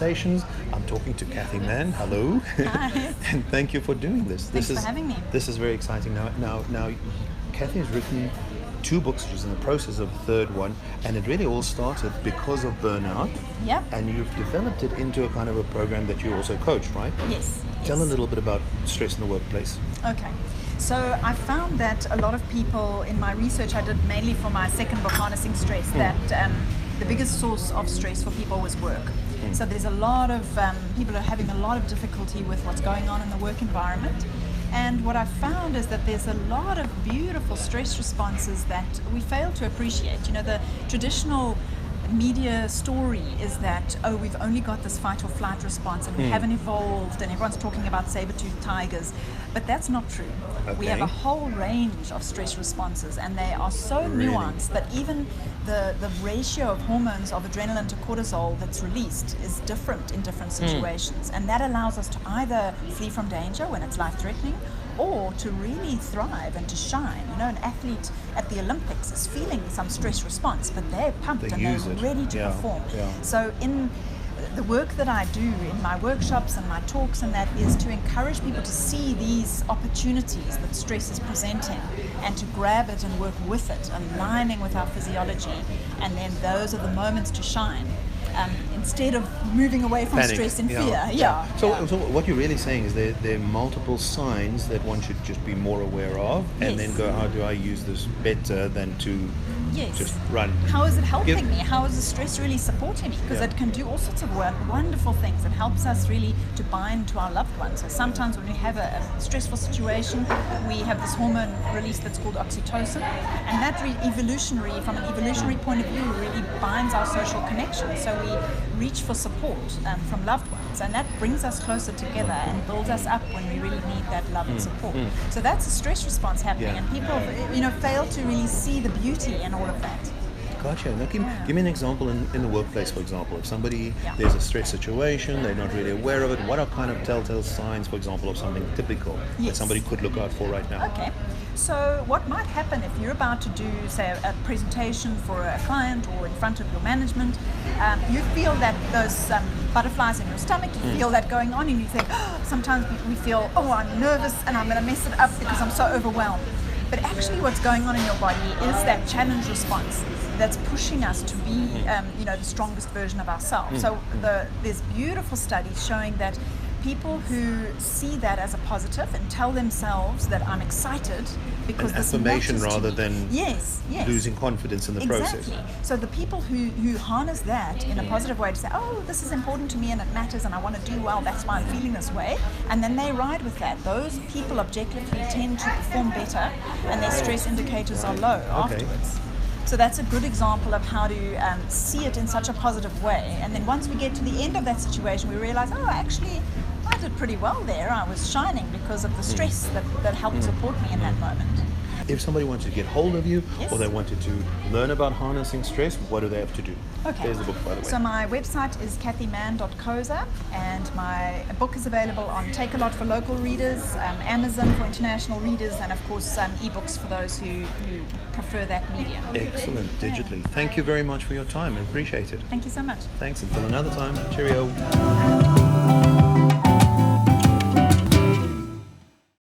Conversations. I'm talking to Kathy Mann. Hello. Hi. And thank you for doing this. Thanks for having me. This is very exciting. Now, Kathy has written 2 books. She's in the process of a 3rd one, and it really all started because of burnout. Yep. And you've developed it into a kind of a program that you also coach, right? Yes. Tell a little bit about stress in the workplace. Okay. So I found that a lot of people in my research I did mainly for my second book, Harnessing Stress, that the biggest source of stress for people was work. So there's a lot of people are having a lot of difficulty with what's going on in the work environment. And what I've found is that there's a lot of beautiful stress responses that we fail to appreciate. You know, the traditional media story is that, oh, we've only got this fight or flight response and we haven't evolved, and everyone's talking about saber-toothed tigers, but that's not true. Okay. We have a whole range of stress responses, and they are so nuanced that even the ratio of hormones of adrenaline to cortisol that's released is different in different situations, and that allows us to either flee from danger when it's life-threatening, or to really thrive and to shine. You know, an athlete at the Olympics is feeling some stress response, but they're pumped and they're ready to perform. Yeah. So in the work that I do in my workshops and my talks, and that is to encourage people to see these opportunities that stress is presenting and to grab it and work with it, aligning with our physiology, and then those are the moments to shine. Instead of moving away from Panic. stress and fear. Yeah. So what you're really saying is there are multiple signs that one should just be more aware of, and then go, how do I use this better than to just run? How is it helping me? How is the stress really supporting me? Because it can do all sorts of wonderful things. It helps us really to bind to our loved ones. So sometimes when we have a stressful situation, we have this hormone release that's called oxytocin, and that from an evolutionary point of view, really binds our social connection. So we reach for support from loved ones, and that brings us closer together and builds us up when we really need that love and support. So that's a stress response happening, and people, fail to really see the beauty in all of that. Gotcha. Now give me an example in the workplace, for example. If somebody, there's a stress situation, they're not really aware of it, what are kind of telltale signs, for example, of something typical that somebody could look out for right now? Okay. So what might happen if you're about to do, say, a presentation for a client or in front of your management, you feel that those butterflies in your stomach, you feel that going on, and you think, sometimes we feel, I'm nervous and I'm going to mess it up because I'm so overwhelmed. But actually what's going on in your body is that challenge response that's pushing us to be, the strongest version of ourselves. So there's beautiful studies showing that people who see that as a positive and tell themselves that I'm excited because this affirmation matters to rather me. than losing confidence in the process. Exactly. So the people who harness that in a positive way to say, this is important to me and it matters and I want to do well, that's why I'm feeling this way, and then they ride with that. Those people objectively tend to perform better and their stress indicators are low afterwards. So that's a good example of how to see it in such a positive way. And then once we get to the end of that situation, we realize, actually, I did pretty well there. I was shining because of the stress that helped support me in that moment. If somebody wanted to get hold of you or they wanted to learn about harnessing stress, what do they have to do? Okay. There's the book, by the way. So my website is kathymann.coza, and my book is available on Take A Lot for local readers, Amazon for international readers, and of course ebooks for those who prefer that medium. Excellent, digitally. Thank you very much for your time. I appreciate it. Thank you so much. Thanks. Until another time. Cheerio.